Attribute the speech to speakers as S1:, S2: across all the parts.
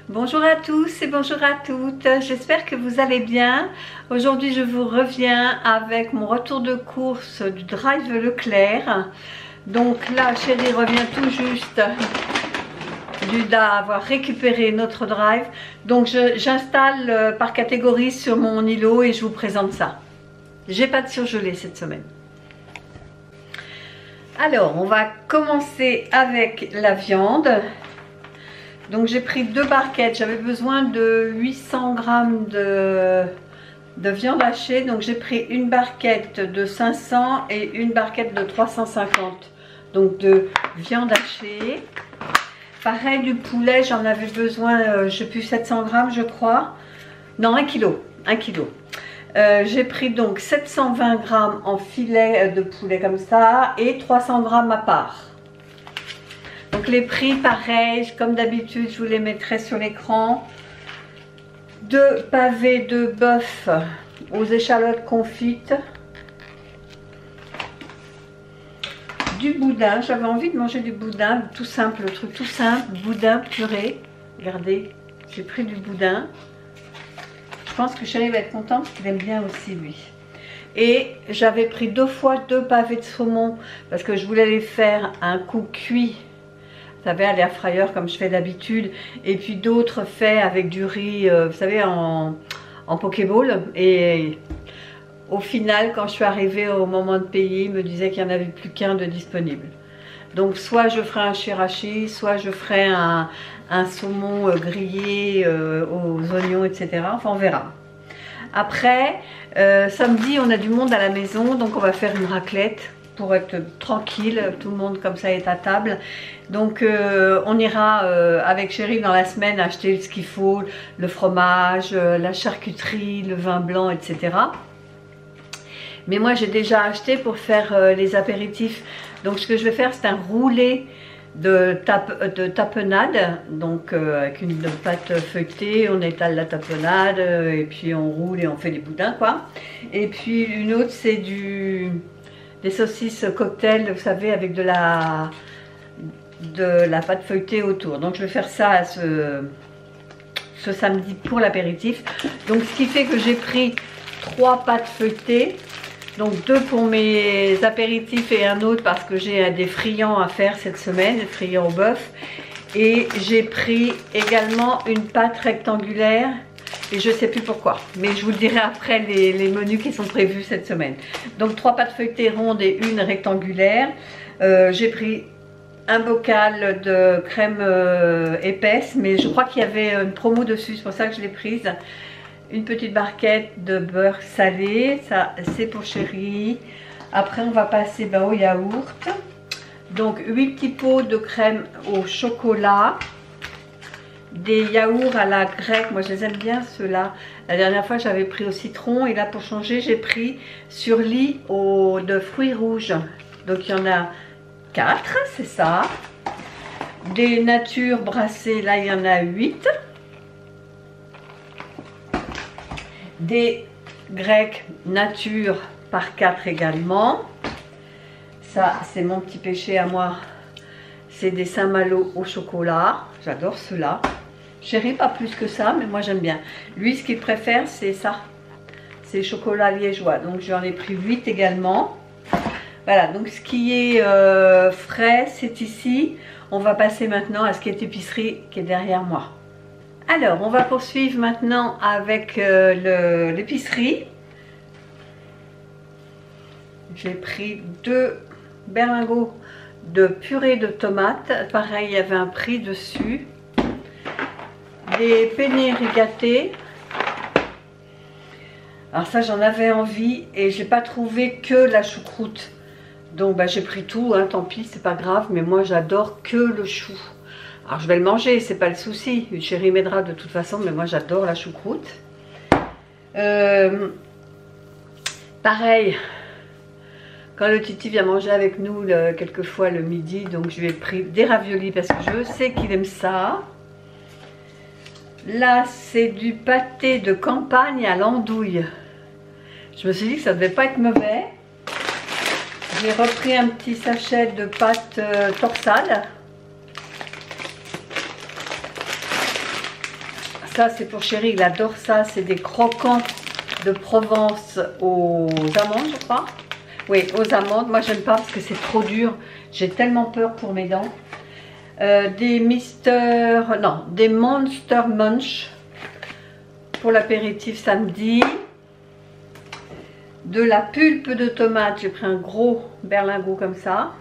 S1: Bonjour à tous et bonjour à toutes, j'espère que vous allez bien. Aujourd'hui je vous reviens avec mon retour de course du Drive Leclerc. Donc là Chérie revient tout juste d'avoir récupéré notre Drive. Donc j'installe par catégorie sur mon îlot et je vous présente ça. J'ai pas de surgelé cette semaine. Alors on va commencer avec la viande. Donc j'ai pris 2 barquettes, j'avais besoin de 800 grammes de viande hachée. Donc j'ai pris une barquette de 500 et une barquette de 350. Donc de viande hachée. Pareil du poulet, j'en avais besoin, je sais plus, 700 grammes je crois. Non, 1 kilo. J'ai pris donc 720 grammes en filet de poulet comme ça et 300 grammes à part. Donc les prix pareil, comme d'habitude, je vous les mettrai sur l'écran. 2 pavés de bœuf aux échalotes confites. Du boudin, j'avais envie de manger du boudin, tout simple, le truc tout simple, boudin purée. Regardez, j'ai pris du boudin. Je pense que Chérie va être contente, il aime bien aussi lui. Et j'avais pris 2 fois 2 pavés de saumon parce que je voulais les faire un coup cuit. Vous savez, à l'air fryer comme je fais d'habitude, et puis d'autres faits avec du riz, vous savez, en pokéball. Et au final, quand je suis arrivée au moment de payer, il me disait qu'il n'y en avait plus qu'un de disponible. Donc soit je ferai un shirashi, soit je ferai un saumon grillé aux oignons, etc. Enfin, on verra. Après, samedi, on a du monde à la maison, donc on va faire une raclette pour être tranquille, tout le monde comme ça est à table. Donc on ira avec Chérie dans la semaine acheter ce qu'il faut, le fromage, la charcuterie, le vin blanc, etc. Mais moi j'ai déjà acheté pour faire les apéritifs. Donc ce que je vais faire, c'est un roulé de tapenade, donc avec une pâte feuilletée, on étale la tapenade et puis on roule et on fait des boudins quoi. Et puis une autre c'est des saucisses cocktail, vous savez, avec de la pâte feuilletée autour. Donc je vais faire ça ce samedi pour l'apéritif. Donc ce qui fait que j'ai pris 3 pâtes feuilletées. Donc 2 pour mes apéritifs et un autre parce que j'ai des friands à faire cette semaine, des friands au bœuf. Et j'ai pris également une pâte rectangulaire. Et je ne sais plus pourquoi, mais je vous le dirai après les menus qui sont prévus cette semaine. Donc 3 pâtes feuilletées rondes et une rectangulaire. J'ai pris un bocal de crème épaisse, mais je crois qu'il y avait une promo dessus, c'est pour ça que je l'ai prise. Une petite barquette de beurre salé, ça c'est pour Chérie. Après on va passer au yaourt. Donc 8 petits pots de crème au chocolat. Des yaourts à la grecque, moi je les aime bien ceux-là. La dernière fois j'avais pris au citron et là pour changer j'ai pris sur lit de fruits rouges. Donc il y en a 4, c'est ça. Des natures brassées, là il y en a 8. Des grecs nature par 4 également. Ça c'est mon petit péché à moi. C'est des Saint-Malo au chocolat. J'adore ceux-là. Chérie, pas plus que ça, mais moi j'aime bien. Lui, ce qu'il préfère, c'est ça. C'est chocolat liégeois. Donc j'en ai pris 8 également. Voilà, donc ce qui est frais, c'est ici. On va passer maintenant à ce qui est épicerie, qui est derrière moi. Alors, on va poursuivre maintenant avec l'épicerie. J'ai pris 2 berlingots de purée de tomates. Pareil, il y avait un prix dessus. Des penne rigate. Alors ça, j'en avais envie et j'ai pas trouvé que la choucroute. Donc j'ai pris tout, hein, tant pis, c'est pas grave. Mais moi, j'adore que le chou. Alors je vais le manger, c'est pas le souci. Chérie m'aidera de toute façon, mais moi j'adore la choucroute. Pareil. Quand le Titi vient manger avec nous quelquefois le midi, donc je lui ai pris des raviolis parce que je sais qu'il aime ça. Là, c'est du pâté de campagne à l'andouille. Je me suis dit que ça ne devait pas être mauvais. J'ai repris un petit sachet de pâte torsade. Ça, c'est pour Chéri, il adore ça. C'est des croquants de Provence aux amandes, je crois. Oui, aux amandes. Moi, j'aime pas parce que c'est trop dur. J'ai tellement peur pour mes dents. Des Monster Munch pour l'apéritif samedi. De la pulpe de tomate. J'ai pris un gros berlingot comme ça.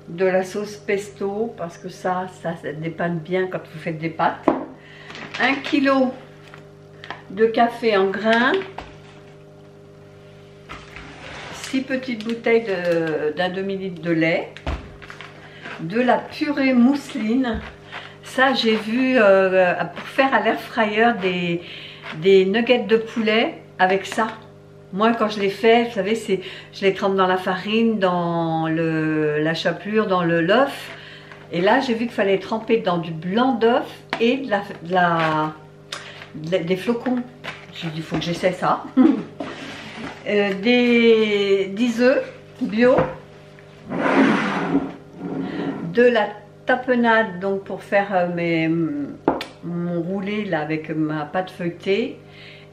S1: De la sauce pesto parce que ça dépanne bien quand vous faites des pâtes. 1 kg de café en grains. 6 petites bouteilles d'un demi-litre de lait. De la purée mousseline. Ça, j'ai vu pour faire à l'air fryer des nuggets de poulet avec ça. Moi, quand je les fais, vous savez, je les trempe dans la farine, dans la chapelure, dans l'œuf. Et là, j'ai vu qu'il fallait tremper dans du blanc d'œuf et des flocons. J'ai dit, il faut que j'essaie ça. 10 œufs bio. De la tapenade, donc pour faire mon roulé là, avec ma pâte feuilletée.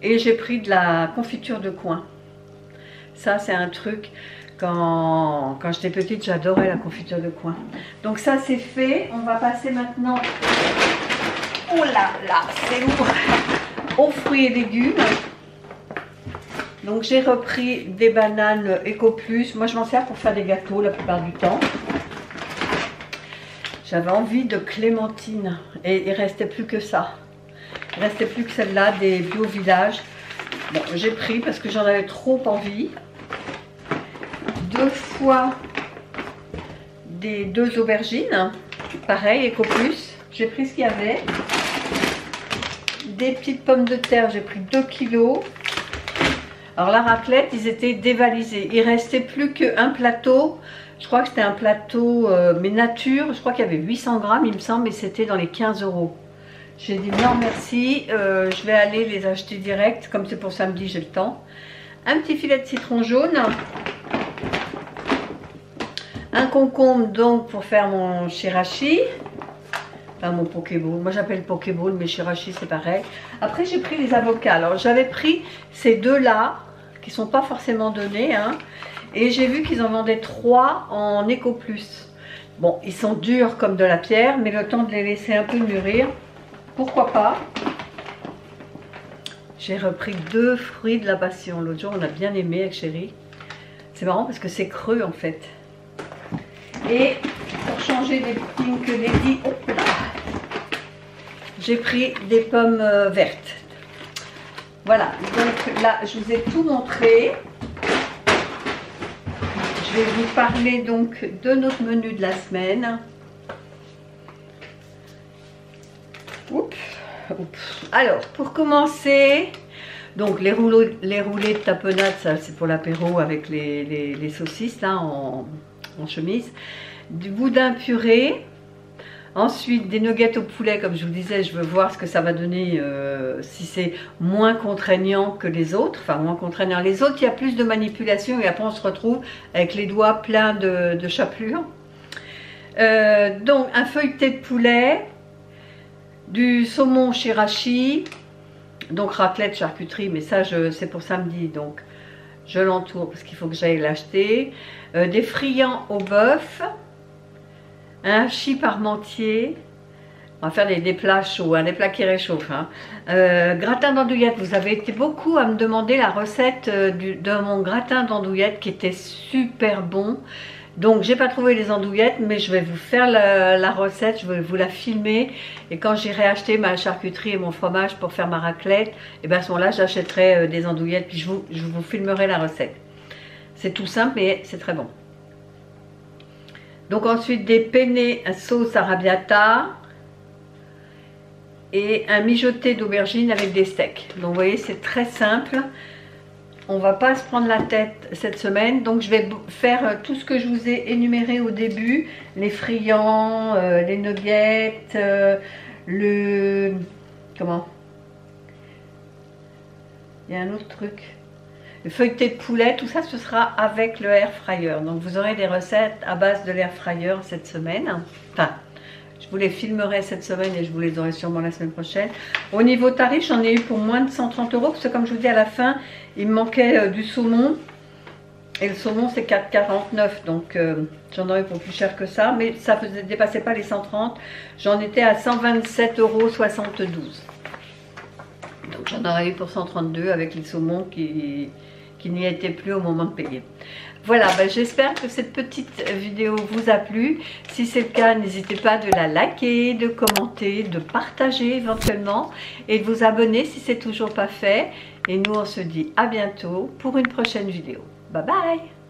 S1: Et j'ai pris de la confiture de coin. Ça, c'est un truc, quand j'étais petite, j'adorais la confiture de coin. Donc ça, c'est fait. On va passer maintenant, oh là là, c'est lourd, aux fruits et légumes. Donc j'ai repris des bananes Eco Plus. Moi, je m'en sers pour faire des gâteaux la plupart du temps. J'avais envie de clémentine et il restait plus que ça. Il ne restait plus que celle-là des Bio Village. Bon, j'ai pris parce que j'en avais trop envie. 2 fois des 2 aubergines. Pareil, Eco Plus. J'ai pris ce qu'il y avait. Des petites pommes de terre, j'ai pris 2 kilos. Alors la raclette, ils étaient dévalisés. Il ne restait plus qu'un plateau. Je crois que c'était un plateau, mais nature. Je crois qu'il y avait 800 grammes, il me semble, et c'était dans les 15 €. J'ai dit non merci, je vais aller les acheter direct, comme c'est pour samedi, j'ai le temps. Un petit filet de citron jaune. Un concombre donc pour faire mon shirashi. Enfin mon pokéball, moi j'appelle pokéball, mais shirashi c'est pareil. Après j'ai pris les avocats. Alors j'avais pris ces deux-là, qui ne sont pas forcément donnés, hein, et j'ai vu qu'ils en vendaient 3 en Eco Plus. Bon, ils sont durs comme de la pierre, mais le temps de les laisser un peu mûrir. Pourquoi pas? J'ai repris 2 fruits de la passion. L'autre jour, on a bien aimé avec Chéri. C'est marrant parce que c'est creux en fait. Et pour changer des Pink Lady, j'ai pris des pommes vertes. Voilà, donc là, je vous ai tout montré. Je vais vous parler donc de notre menu de la semaine. Oups, oups. Alors, pour commencer, donc les roulés de tapenade, ça c'est pour l'apéro avec les saucisses là en chemise. Du boudin puré. Ensuite, des nuggets au poulet, comme je vous disais, je veux voir ce que ça va donner, si c'est moins contraignant que les autres. Enfin, moins contraignant. Les autres, il y a plus de manipulation et après on se retrouve avec les doigts pleins de chapelure. Donc, un feuilleté de poulet. Du saumon shirashi, donc raclette charcuterie, mais ça c'est pour samedi, donc je l'entoure parce qu'il faut que j'aille l'acheter. Des friands au bœuf, un hachis parmentier. On va faire des plats chauds, hein, des plats qui réchauffent. Hein. Gratin d'andouillette, vous avez été beaucoup à me demander la recette de mon gratin d'andouillette qui était super bon. Donc j'ai pas trouvé les andouillettes, mais je vais vous faire la recette, je vais vous la filmer. Et quand j'irai acheter ma charcuterie et mon fromage pour faire ma raclette, et bien à ce moment-là j'achèterai des andouillettes, puis je vous filmerai la recette. C'est tout simple, mais c'est très bon. Donc ensuite des penne à sauce arrabbiata et un mijoté d'aubergine avec des steaks. Donc vous voyez, c'est très simple. On va pas se prendre la tête cette semaine, donc je vais faire tout ce que je vous ai énuméré au début, les friands, les nuggets, comment, il y a un autre truc, le feuilleté de poulet, tout ça ce sera avec le air fryer. Donc vous aurez des recettes à base de l'air fryer cette semaine, enfin Je vous les filmerai cette semaine et je vous les aurai sûrement la semaine prochaine. Au niveau tarif, j'en ai eu pour moins de 130 € parce que comme je vous dis à la fin, il me manquait du saumon. Et le saumon c'est 4,49 €, donc j'en aurais pour plus cher que ça. Mais ça ne dépassait pas les 130. J'en étais à 127,72 €. Donc j'en aurais eu pour 132 avec les saumons qui n'y étaient plus au moment de payer. Voilà, ben j'espère que cette petite vidéo vous a plu. Si c'est le cas, n'hésitez pas de la liker, de commenter, de partager éventuellement et de vous abonner si c'est toujours pas fait. Et nous, on se dit à bientôt pour une prochaine vidéo. Bye bye!